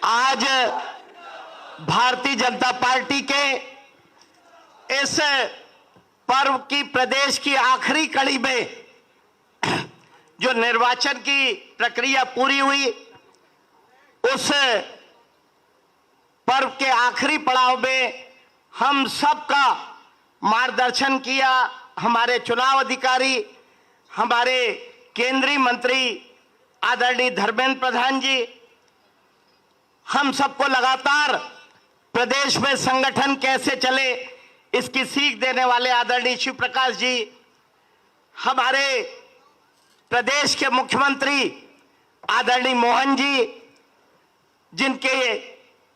आज भारतीय जनता पार्टी के इस पर्व की प्रदेश की आखिरी कड़ी में जो निर्वाचन की प्रक्रिया पूरी हुई, उस पर्व के आखिरी पड़ाव में हम सबका मार्गदर्शन किया हमारे चुनाव अधिकारी, हमारे केंद्रीय मंत्री आदरणीय धर्मेंद्र प्रधान जी। हम सबको लगातार प्रदेश में संगठन कैसे चले इसकी सीख देने वाले आदरणीय शिव प्रकाश जी, हमारे प्रदेश के मुख्यमंत्री आदरणीय मोहन जी, जिनके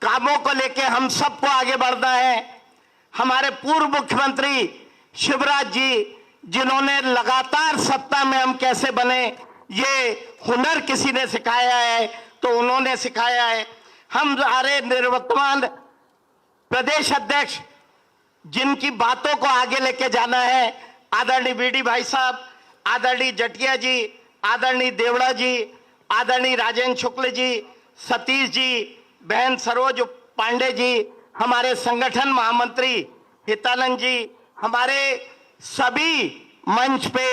कामों को लेके हम सबको आगे बढ़ना है, हमारे पूर्व मुख्यमंत्री शिवराज जी, जिन्होंने लगातार सत्ता में हम कैसे बने ये हुनर किसी ने सिखाया है तो उन्होंने सिखाया है। हम हमारे निवर्तमान प्रदेश अध्यक्ष, जिनकी बातों को आगे लेके जाना है, आदरणीय बीडी भाई साहब, आदरणीय जटिया जी, आदरणीय देवड़ा जी, आदरणीय राजेंद्र शुक्ल जी, सतीश जी, बहन सरोज पांडे जी, हमारे संगठन महामंत्री हितानंद जी, हमारे सभी मंच पे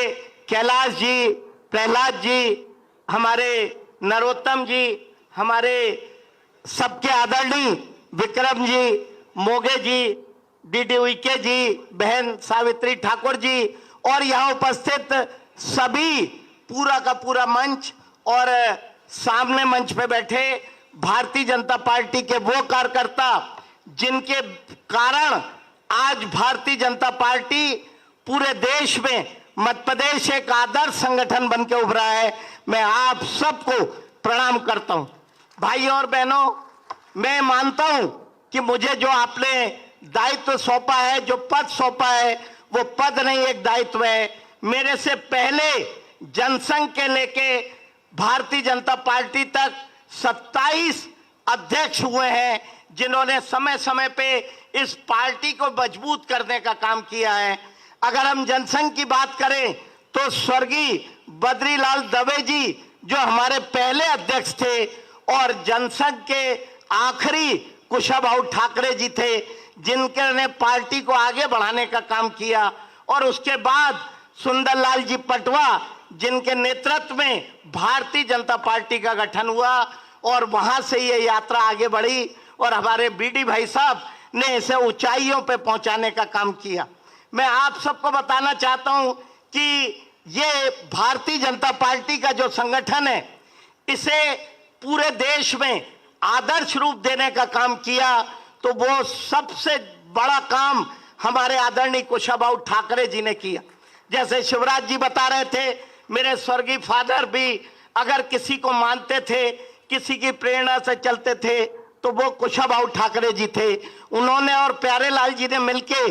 कैलाश जी, प्रहलाद जी, हमारे नरोत्तम जी, हमारे सबके आदरणीय विक्रम जी, मोगे जी, डीडी उइके जी, बहन सावित्री ठाकुर जी और यहाँ उपस्थित सभी पूरा का पूरा मंच और सामने मंच पे बैठे भारतीय जनता पार्टी के वो कार्यकर्ता जिनके कारण आज भारतीय जनता पार्टी पूरे देश में मध्य प्रदेश एक आदर्श संगठन बन के उभरा है। मैं आप सबको प्रणाम करता हूं। भाई और बहनों, मैं मानता हूं कि मुझे जो आपने दायित्व सौंपा है, जो पद सौंपा है, वो पद नहीं एक दायित्व है। मेरे से पहले जनसंघ के लेके भारतीय जनता पार्टी तक 27 अध्यक्ष हुए हैं, जिन्होंने समय समय पे इस पार्टी को मजबूत करने का काम किया है। अगर हम जनसंघ की बात करें तो स्वर्गीय बद्रीलाल दवे जी जो हमारे पहले अध्यक्ष थे और जनसंघ के आखिरी कुशाभाऊ ठाकरे जी थे, जिनके ने पार्टी को आगे बढ़ाने का काम किया, और उसके बाद सुंदरलाल जी पटवा, जिनके नेतृत्व में भारतीय जनता पार्टी का गठन हुआ और वहां से ये यात्रा आगे बढ़ी और हमारे बीडी भाई साहब ने इसे ऊंचाइयों पे पहुंचाने का काम किया। मैं आप सबको बताना चाहता हूं कि ये भारतीय जनता पार्टी का जो संगठन है, इसे पूरे देश में आदर्श रूप देने का काम किया तो वो सबसे बड़ा काम हमारे आदरणीय कुशाभाऊ ठाकरे जी ने किया। जैसे शिवराज जी बता रहे थे, मेरे स्वर्गीय फादर भी अगर किसी को मानते थे, किसी की प्रेरणा से चलते थे तो वो कुशाभाऊ ठाकरे जी थे। उन्होंने और प्यारेलाल जी ने मिलके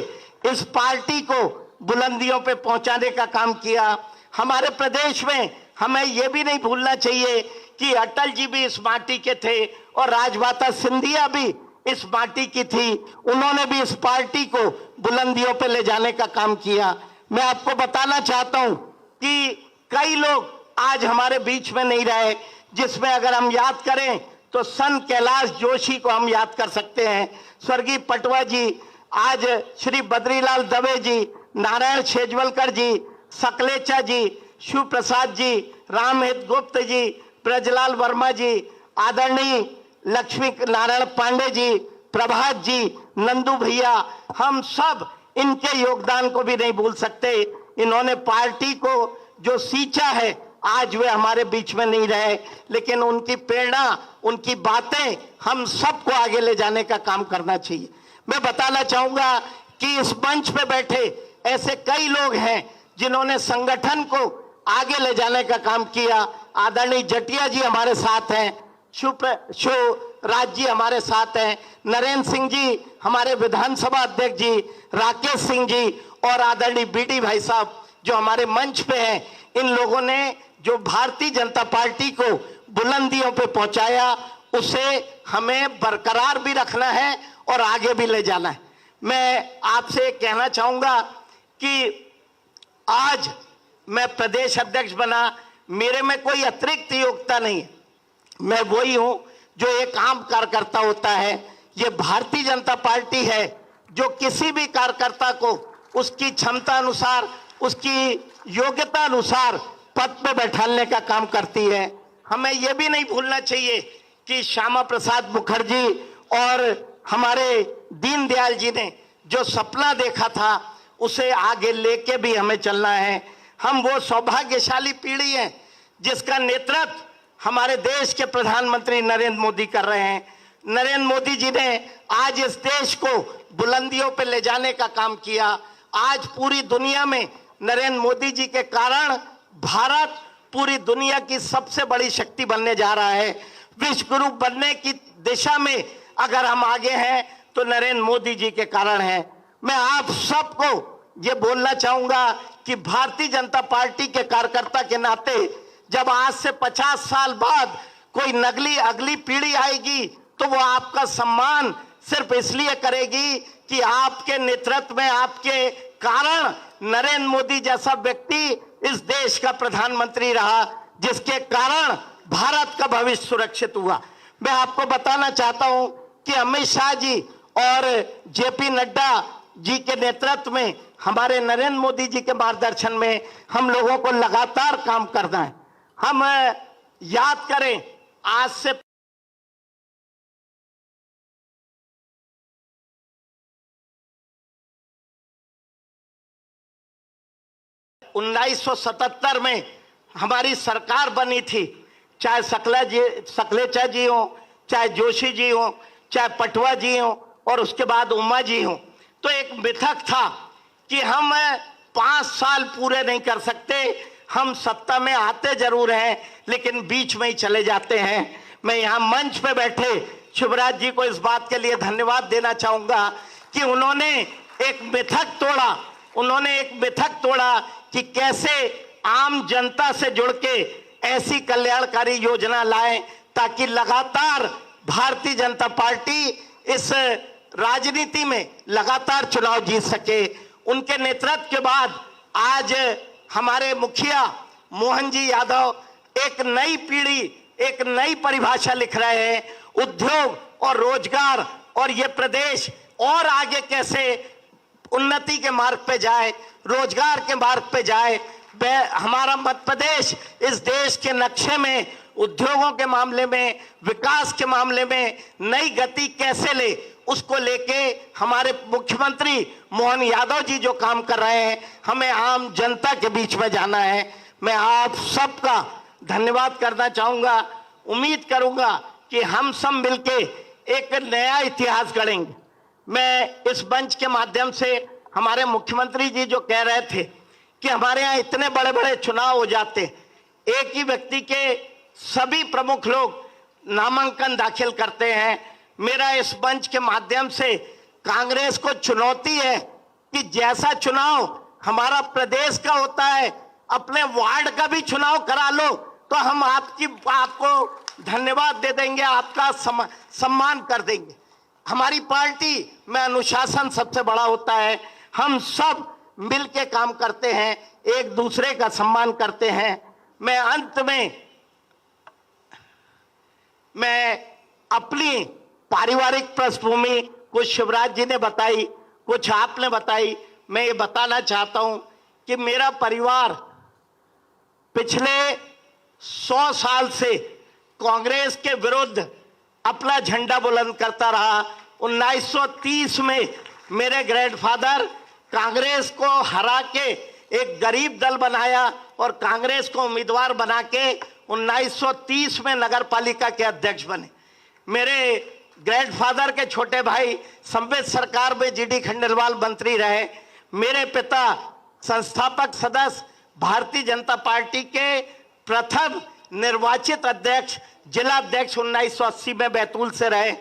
इस पार्टी को बुलंदियों पे पहुंचाने का काम किया। हमारे प्रदेश में हमें ये भी नहीं भूलना चाहिए कि अटल जी भी इस माटी के थे और राजमाता सिंधिया भी इस माटी की थी। उन्होंने भी इस पार्टी को बुलंदियों पे ले जाने का काम किया। मैं आपको बताना चाहता हूं कि कई लोग आज हमारे बीच में नहीं रहे, जिसमें अगर हम याद करें तो संत कैलाश जोशी को हम याद कर सकते हैं, स्वर्गीय पटवा जी, आज श्री बद्रीलाल दवे जी, नारायण शेजवलकर जी, सकलेचा जी, शिव प्रसाद जी, रामहित गुप्त जी, ब्रजलाल वर्मा जी, आदरणीय लक्ष्मी नारायण पांडे जी, प्रभात जी, नंदू भैया, हम सब इनके योगदान को भी नहीं भूल सकते। इन्होंने पार्टी को जो सींचा है, आज वे हमारे बीच में नहीं रहे, लेकिन उनकी प्रेरणा, उनकी बातें हम सबको आगे ले जाने का काम करना चाहिए। मैं बताना चाहूंगा कि इस मंच पे बैठे ऐसे कई लोग हैं जिन्होंने संगठन को आगे ले जाने का काम किया। आदरणीय जटिया जी हमारे साथ हैं, शिवराज जी हमारे साथ हैं, नरेंद्र सिंह जी हमारे विधानसभा अध्यक्ष जी, राकेश सिंह जी और आदरणीय बीडी भाई साहब जो हमारे मंच पे हैं। इन लोगों ने जो भारतीय जनता पार्टी को बुलंदियों पे पहुंचाया, उसे हमें बरकरार भी रखना है और आगे भी ले जाना है। मैं आपसे कहना चाहूंगा कि आज मैं प्रदेश अध्यक्ष बना, मेरे में कोई अतिरिक्त योग्यता नहीं है। मैं वही हूं जो एक आम कार्यकर्ता होता है, ये भारतीय जनता पार्टी है जो किसी भी कार्यकर्ता को उसकी क्षमता अनुसार, उसकी योग्यता अनुसार पद पे बैठाने का काम करती है। हमें यह भी नहीं भूलना चाहिए कि श्यामा प्रसाद मुखर्जी और हमारे दीनदयाल जी ने जो सपना देखा था उसे आगे लेके भी हमें चलना है। हम वो सौभाग्यशाली पीढ़ी है जिसका नेतृत्व हमारे देश के प्रधानमंत्री नरेंद्र मोदी कर रहे हैं। नरेंद्र मोदी जी ने आज इस देश को बुलंदियों पे ले जाने का काम किया। आज पूरी दुनिया में नरेंद्र मोदी जी के कारण भारत पूरी दुनिया की सबसे बड़ी शक्ति बनने जा रहा है। विश्व गुरु बनने की दिशा में अगर हम आगे हैं तो नरेंद्र मोदी जी के कारण है। मैं आप सबको ये बोलना चाहूंगा कि भारतीय जनता पार्टी के कार्यकर्ता के नाते जब आज से 50 साल बाद कोई अगली पीढ़ी आएगी तो वो आपका सम्मान सिर्फ इसलिए करेगी कि आपके नेतृत्व में, आपके कारण नरेंद्र मोदी जैसा व्यक्ति इस देश का प्रधानमंत्री रहा, जिसके कारण भारत का भविष्य सुरक्षित हुआ। मैं आपको बताना चाहता हूं कि अमित शाह जी और जेपी नड्डा जी के नेतृत्व में, हमारे नरेंद्र मोदी जी के मार्गदर्शन में हम लोगों को लगातार काम करना है। हम याद करें आज से 1977 में हमारी सरकार बनी थी, चाहे सकलेचा जी हो, चाहे जोशी जी हो, चाहे पटवा जी हो और उसके बाद उमा जी हो। तो एक मिथक था कि हम 5 साल पूरे नहीं कर सकते, हम सत्ता में आते जरूर हैं लेकिन बीच में ही चले जाते हैं। मैं यहाँ मंच पे बैठे शिवराज जी को इस बात के लिए धन्यवाद देना चाहूंगा कि उन्होंने एक मिथक तोड़ा कि कैसे आम जनता से जुड़ के ऐसी कल्याणकारी योजना लाएं ताकि लगातार भारतीय जनता पार्टी इस राजनीति में लगातार चुनाव जीत सके। उनके नेतृत्व के बाद आज हमारे मुखिया मोहन जी यादव एक नई पीढ़ी, एक नई परिभाषा लिख रहे हैं उद्योग और रोजगार, और ये प्रदेश और आगे कैसे उन्नति के मार्ग पे जाए, रोजगार के मार्ग पे जाए। हमारा मध्य प्रदेश इस देश के नक्शे में उद्योगों के मामले में, विकास के मामले में नई गति कैसे ले, उसको लेके हमारे मुख्यमंत्री मोहन यादव जी जो काम कर रहे हैं, हमें आम जनता के बीच में जाना है। मैं आप सबका धन्यवाद करना चाहूंगा। उम्मीद करूंगा कि हम सब मिलके एक नया इतिहास गढ़ेंगे। मैं इस मंच के माध्यम से हमारे मुख्यमंत्री जी जो कह रहे थे कि हमारे यहाँ इतने बड़े बड़े चुनाव हो जाते, एक ही व्यक्ति के सभी प्रमुख लोग नामांकन दाखिल करते हैं। मेरा इस मंच के माध्यम से कांग्रेस को चुनौती है कि जैसा चुनाव हमारा प्रदेश का होता है, अपने वार्ड का भी चुनाव करा लो तो हम आपको धन्यवाद दे देंगे, आपका सम्मान कर देंगे। हमारी पार्टी में अनुशासन सबसे बड़ा होता है। हम सब मिलके काम करते हैं, एक दूसरे का सम्मान करते हैं। मैं अंत में अपनी पारिवारिक पृष्ठभूमि कुछ शिवराज जी ने बताई, कुछ आपने बताई। मैं ये बताना चाहता हूं कि मेरा परिवार पिछले 100 साल से कांग्रेस के विरुद्ध अपना झंडा बुलंद करता रहा। 1930 में मेरे ग्रैंडफादर कांग्रेस को हरा के एक गरीब दल बनाया और कांग्रेस को उम्मीदवार बना के 1930 में नगर पालिका के अध्यक्ष बने। मेरे ग्रैंडफादर के छोटे भाई संवित सरकार में जीडी खंडेलवाल मंत्री रहे। मेरे पिता संस्थापक सदस्य भारतीय जनता पार्टी के प्रथम निर्वाचित अध्यक्ष, जिला अध्यक्ष 1980 में बैतूल से रहे।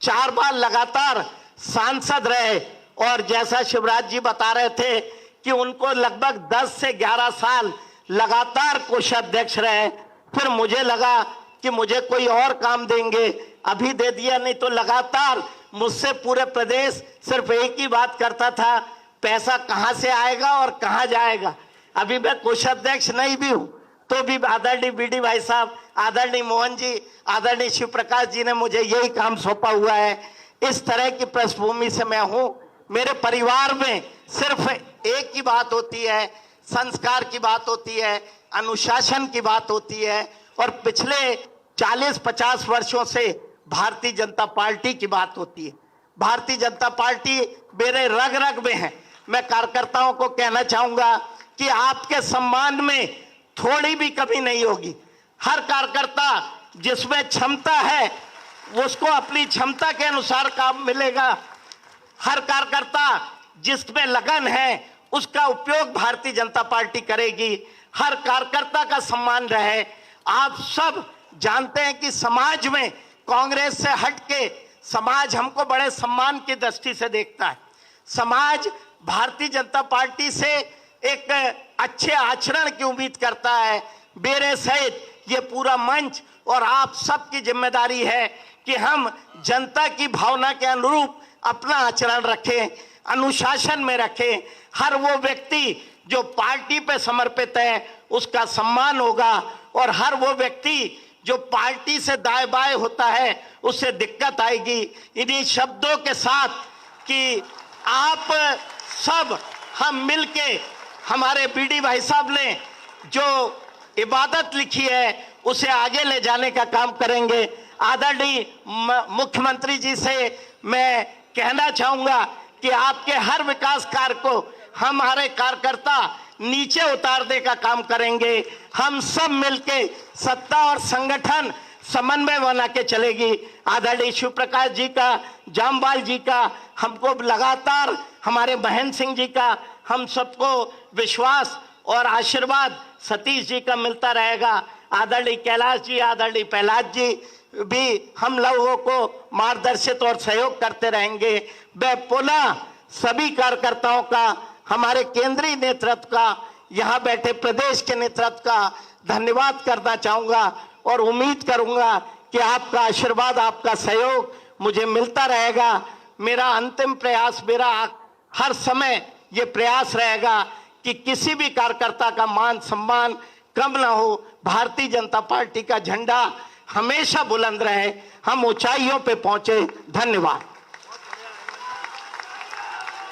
4 बार लगातार सांसद रहे और जैसा शिवराज जी बता रहे थे कि उनको लगभग 10 से 11 साल लगातार कोषाध्यक्ष रहे। फिर मुझे लगा कि मुझे कोई और काम देंगे, अभी दे दिया, नहीं तो लगातार मुझसे पूरे प्रदेश सिर्फ एक ही बात करता था, पैसा कहां से आएगा और कहां जाएगा। अभी मैं कोषाध्यक्ष नहीं भी हूं तो भी आदरणीय बीडी भाई साहब, आदरणीय मोहन जी, आदरणीय शिव प्रकाश जी ने मुझे यही काम सौंपा हुआ है। इस तरह की पृष्ठभूमि से मैं हूं। मेरे परिवार में सिर्फ एक ही बात होती है, संस्कार की बात होती है, अनुशासन की बात होती है, और पिछले 40-50 वर्षों से भारतीय जनता पार्टी की बात होती है। भारतीय जनता पार्टी मेरे रग रग में है। मैं कार्यकर्ताओं को कहना चाहूंगा कि आपके सम्मान में थोड़ी भी कमी नहीं होगी। हर कार्यकर्ता जिसमें क्षमता है उसको अपनी क्षमता के अनुसार काम मिलेगा। हर कार्यकर्ता जिसमें लगन है उसका उपयोग भारतीय जनता पार्टी करेगी। हर कार्यकर्ता का सम्मान रहे। आप सब जानते हैं कि समाज में कांग्रेस से हटके समाज हमको बड़े सम्मान की दृष्टि से देखता है। समाज भारतीय जनता पार्टी से एक अच्छे आचरण की उम्मीद करता है। मेरे सहित ये पूरा मंच और आप सबकी जिम्मेदारी है कि हम जनता की भावना के अनुरूप अपना आचरण रखें, अनुशासन में रखें। हर वो व्यक्ति जो पार्टी पे समर्पित है उसका सम्मान होगा, और हर वो व्यक्ति जो पार्टी से दाएं बाएं होता है उससे दिक्कत आएगी। इन्हीं शब्दों के साथ कि आप सब हम मिलके हमारे बीडी भाई साहब ने जो इबादत लिखी है उसे आगे ले जाने का काम करेंगे। आदरणीय मुख्यमंत्री जी से मैं कहना चाहूंगा कि आपके हर विकास कार्य को हमारे कार्यकर्ता नीचे उतारने का काम करेंगे। हम सब मिलके सत्ता और संगठन समन्वय बना के चलेगी। आदरणीय शिव प्रकाश जी का, जामवाल जी का, हमको लगातार हमारे महेंद्र सिंह जी का, हम सबको विश्वास और आशीर्वाद सतीश जी का मिलता रहेगा। आदरणीय कैलाश जी, आदरणीय प्रहलाद जी भी हम लोगों को मार्गदर्शित और सहयोग करते रहेंगे। मैं पुनः सभी कार्यकर्ताओं का, हमारे केंद्रीय नेतृत्व का, यहाँ बैठे प्रदेश के नेतृत्व का धन्यवाद करना चाहूंगा और उम्मीद करूंगा कि आपका आशीर्वाद, आपका सहयोग मुझे मिलता रहेगा। मेरा अंतिम प्रयास, मेरा हर समय ये प्रयास रहेगा कि किसी भी कार्यकर्ता का मान सम्मान कम ना हो। भारतीय जनता पार्टी का झंडा हमेशा बुलंद रहे, हम ऊंचाइयों पे पहुंचे। धन्यवाद।